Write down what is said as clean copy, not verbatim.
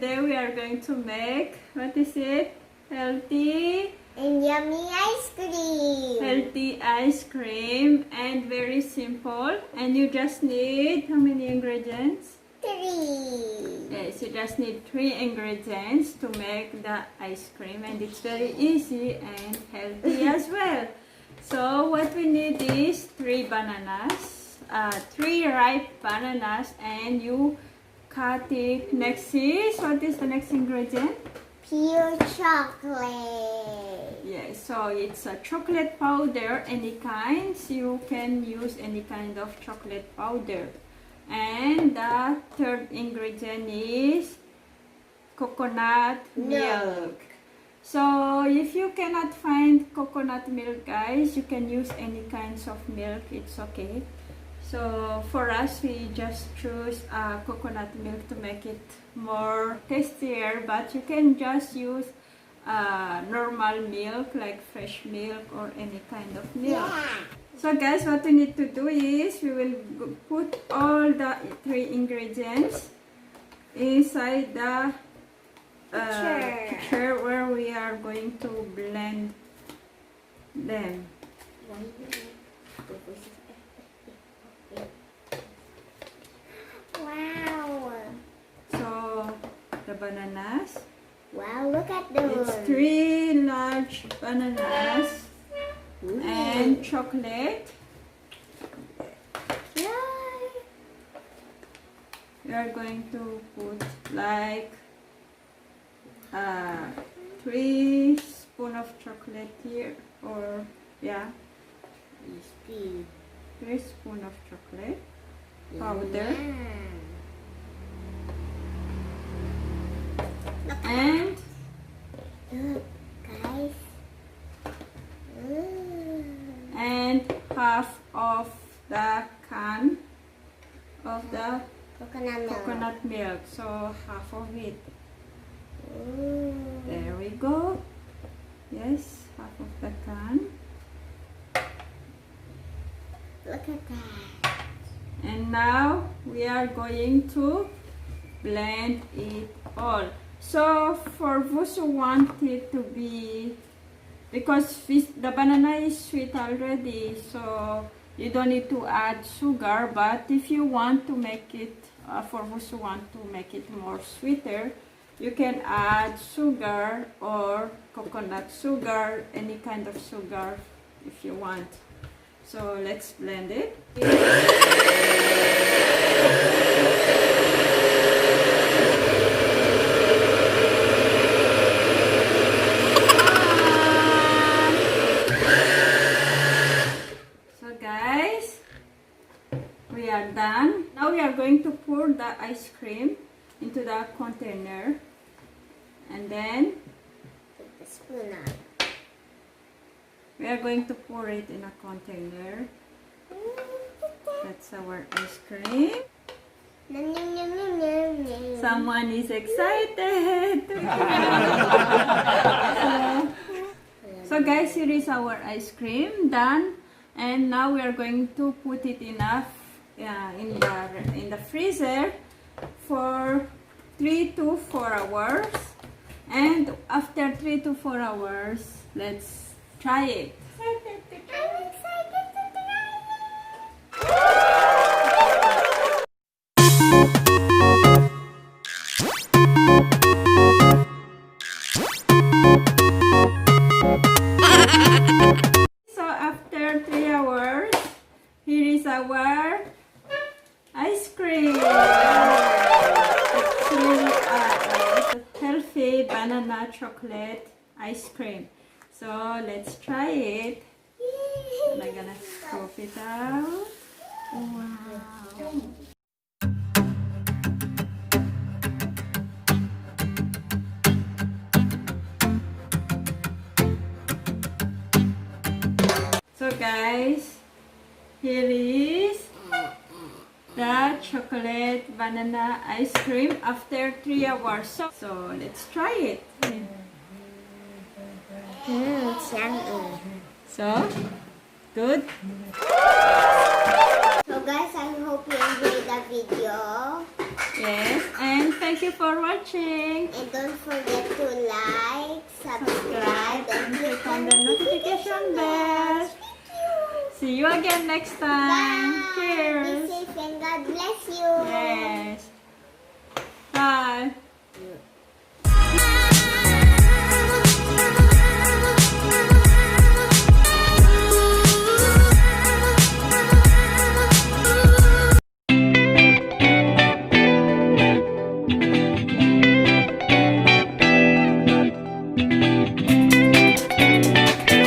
today we are going to make, what is it? Healthy and yummy ice cream. Healthy ice cream, and very simple. And you just need how many ingredients? 3. Yes, you just need 3 ingredients to make the ice cream, and it's very easy and healthy as well. So what we need is 3 bananas, 3 ripe bananas, and you cut it. Next is, what is the next ingredient? Pure chocolate. Yes, so it's a chocolate powder, any kinds. You can use any kind of chocolate powder. And the third ingredient is coconut milk. So if you cannot find coconut milk, guys, you can use any kinds of milk. It's okay. So for us, we just choose coconut milk to make it more tastier, but you can just use normal milk like fresh milk or any kind of milk. Yeah. So guys, what we need to do is we will put all the 3 ingredients inside the pitcher where we are going to blend them. Wow. So the bananas. Wow, look at those. It's 3 large bananas. And chocolate. Yay. We are going to put like 3 spoons of chocolate here, or yeah, 3 spoons of chocolate powder. And Look, guys. and half of the can of the coconut milk. So half of it. There we go. Yes, half of the can. Look at that. And now we are going to blend it all. So for those who want it to be, because the banana is sweet already, so you don't need to add sugar. But if you want to make it, for those who want to make it more sweeter, you can add sugar or coconut sugar, any kind of sugar if you want. So let's blend it. Done. Now we are going to pour the ice cream into the container, and then Take the spoon out. we are going to pour it in a container. That's our ice cream. Nom, nom, nom, nom, nom, nom. Someone is excited. So guys, here is our ice cream done, and now we are going to put it in the freezer for 3 to 4 hours, and after 3 to 4 hours, let's try it. I'm excited to try it. So after 3 hours, here is our ice cream. It's healthy banana chocolate ice cream. So let's try it. And I'm gonna scoop it out. Wow. So guys, here is the chocolate banana ice cream after 3 hours. So let's try it. It's yummy. So good. So guys, I hope you enjoyed the video. Yes, and Thank you for watching. And don't forget to like, Subscribe subscribe, and click on the notification bell. See you again next time. Bye. Cheers. Be safe and God bless you. Yes.